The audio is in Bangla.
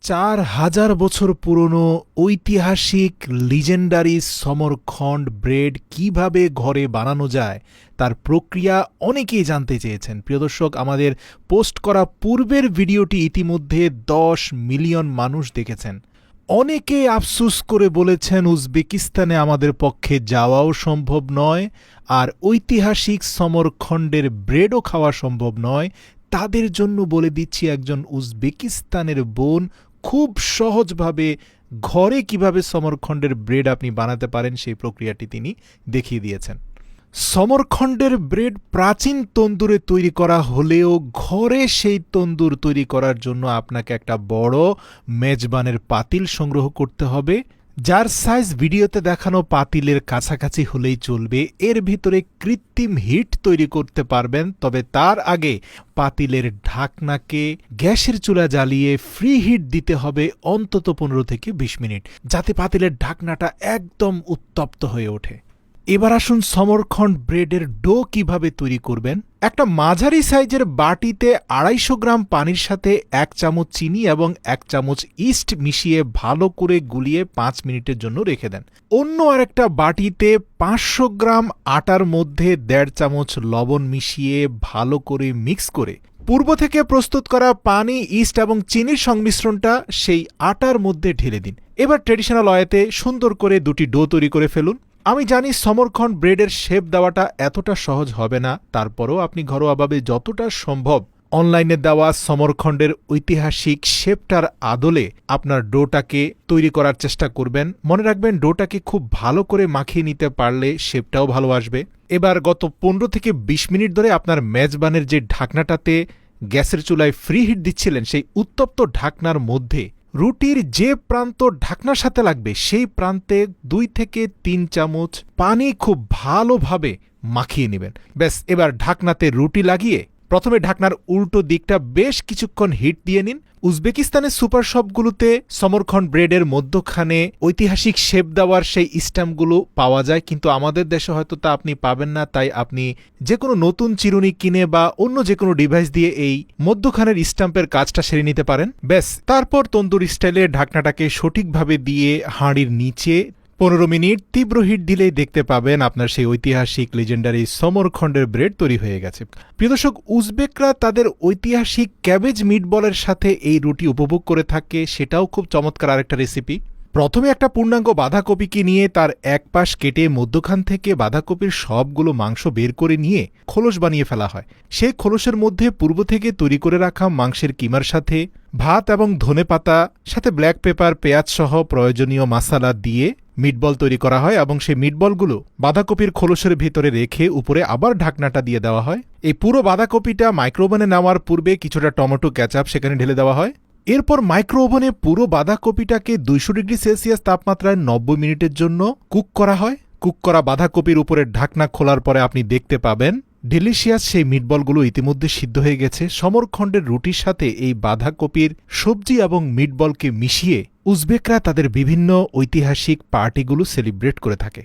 4000 বছর পুরনো ঐতিহাসিক লিজেন্ডারি সমরখন্ড ব্রেড কিভাবে ঘরে বানানো যায় তার প্রক্রিয়া অনেকেই জানতে চেয়েছেন। প্রিয় দর্শক, আমাদের পোস্ট করা পূর্বের ভিডিওটি ইতিমধ্যে 10 মিলিয়ন মানুষ দেখেছেন। অনেকে আফসোস করে বলেছেন উজবেকিস্তানে আমাদের পক্ষে যাওয়াও সম্ভব নয়, আর ঐতিহাসিক সমরখন্ডের ব্রেডও খাওয়া সম্ভব নয়। তাদের জন্য বলে দিচ্ছি, একজন উজবেকিস্তানের বোন খুব সহজভাবে ঘরে কিভাবে সমরখন্ডের ব্রেড আপনি বানাতে পারেন সেই প্রক্রিয়াটি তিনি দেখিয়ে দিয়েছেন। সমরখন্ডের ব্রেড প্রাচীন তন্দুরে তৈরি করা হলেও ঘরে সেই তন্দুর তৈরি করার জন্য আপনাকে একটা বড় মেজবানের পাতিল সংগ্রহ করতে হবে, যার সাইজ ভিডিওতে দেখানো পাতিলের কাছাকাছি হলেই চলবে। এর ভিতরে কৃত্রিম হিট তৈরি করতে পারবেন, তবে তার আগে পাতিলের ঢাকনাকে গ্যাসের চুলা জ্বালিয়ে ফ্রি হিট দিতে হবে অন্তত 15 থেকে 20 মিনিট, যাতে পাতিলের ঢাকনাটা একদম উত্তপ্ত হয়ে ওঠে। এবার আসুন সমরখন্ড ব্রেডের ডো কিভাবে তৈরি করবেন। একটা মাঝারি সাইজের বাটিতে 250 গ্রাম পানির সাথে 1 চামচ চিনি এবং 1 চামচ ইস্ট মিশিয়ে ভালো করে গুলিয়ে 5 মিনিটের জন্য রেখে দেন। অন্য আরেকটা বাটিতে 500 গ্রাম আটার মধ্যে 1.5 চামচ লবণ মিশিয়ে ভালো করে মিক্স করে পূর্ব থেকে প্রস্তুত করা পানি, ইস্ট এবং চিনির সংমিশ্রণটা সেই আটার মধ্যে ঢেলে দিন। এবার ট্রেডিশনাল ওয়েতে সুন্দর করে দুটি ডো তৈরি করে ফেলুন। আমি জানি সমরখন্ড ব্রেডের শেপ দেওয়াটা এতটা সহজ হবে না, তারপরও আপনি ঘরোয়াভাবে যতটা সম্ভব অনলাইনে দেওয়া সমরখন্ডের ঐতিহাসিক শেপটার আদলে আপনার ডোটাকে তৈরি করার চেষ্টা করবেন। মনে রাখবেন, ডোটাকে খুব ভালো করে মাখিয়ে নিতে পারলে শেপটাও ভালো আসবে। এবার গত 15 থেকে 20 মিনিট ধরে আপনার মেজবানের যে ঢাকনাটাতে গ্যাসের চুলায় ফ্রি হিট দিচ্ছিলেন, সেই উত্তপ্ত ঢাকনার মধ্যে রুটির যে প্রান্ত ঢাকনার সাথে লাগবে সেই প্রান্তে 2 থেকে 3 চামচ পানি খুব ভালোভাবে মাখিয়ে নেবেন। ব্যাস, এবার ঢাকনাতে রুটি লাগিয়ে প্রথমে ঢাকনার উল্টো দিকটা বেশ কিছুক্ষণ হিট দিয়ে নিন। উজবেকিস্তানের সুপার শপগুলোতে সমরখন্ড ব্রেডের মধ্যখানে ঐতিহাসিক শেপ দেওয়ার সেই স্ট্যাম্পগুলো পাওয়া যায়, কিন্তু আমাদের দেশে হয়তো তা আপনি পাবেন না। তাই আপনি যে কোনো নতুন চিরুনি কিনে বা অন্য যে কোনো ডিভাইস দিয়ে এই মধ্যখানের স্ট্যাম্পের কাজটা সেরে নিতে পারেন। ব্যাস, তারপর তন্দুর স্টাইলে ঢাকনাটাকে সঠিকভাবে দিয়ে হাঁড়ির নিচে 15 মিনিট তীব্র হিট দিলেই দেখতে পাবেন আপনার সেই ঐতিহাসিক লিজেন্ডারি সমরখন্ডের ব্রেড তৈরি হয়ে গেছে। প্রিয় দর্শক, উজবেকরা তাদের ঐতিহাসিক ক্যাবেজ মিটবলের সাথে এই রুটি উপভোগ করে থাকে, সেটাও খুব চমৎকার আরেকটা রেসিপি। প্রথমে একটা পূর্ণাঙ্গ বাঁধাকপিকে নিয়ে তার এক পাশ কেটে মধ্যখান থেকে বাঁধাকপির সবগুলো মাংস বের করে নিয়ে খোলস বানিয়ে ফেলা হয়। সেই খোলসের মধ্যে পূর্ব থেকে তৈরি করে রাখা মাংসের কিমার সাথে ভাত এবং ধনেপাতা, সাথে ব্ল্যাক পেপার, পেঁয়াজ সহ প্রয়োজনীয় মশলা দিয়ে মিটবল তৈরি করা হয় এবং সেই মিটবলগুলো বাঁধাকপির খোলসের ভিতরে রেখে উপরে আবার ঢাকনাটা দিয়ে দেওয়া হয়। এই পুরো বাঁধাকপিটা মাইক্রোওভেনে নেওয়ার পূর্বে কিছুটা টমেটো কেচাপ সেখানে ঢেলে দেওয়া হয়। এরপর মাইক্রোওভেনে পুরো বাঁধাকপিটাকে 200 ডিগ্রি সেলসিয়াস তাপমাত্রায় 90 মিনিটের জন্য কুক করা হয়। কুক করা বাঁধাকপির উপরে ঢাকনা খোলার পরে আপনি দেখতে পাবেন ডেলিশিয়াস সেই মিটবলগুলো ইতিমধ্যে সিদ্ধ হয়ে গেছে। সমরখন্ডের রুটির সাথে এই বাঁধাকপির সবজি এবং মিটবলকে মিশিয়ে উজবেকরা তাদের বিভিন্ন ঐতিহাসিক পার্টিগুলো সেলিব্রেট করে থাকে।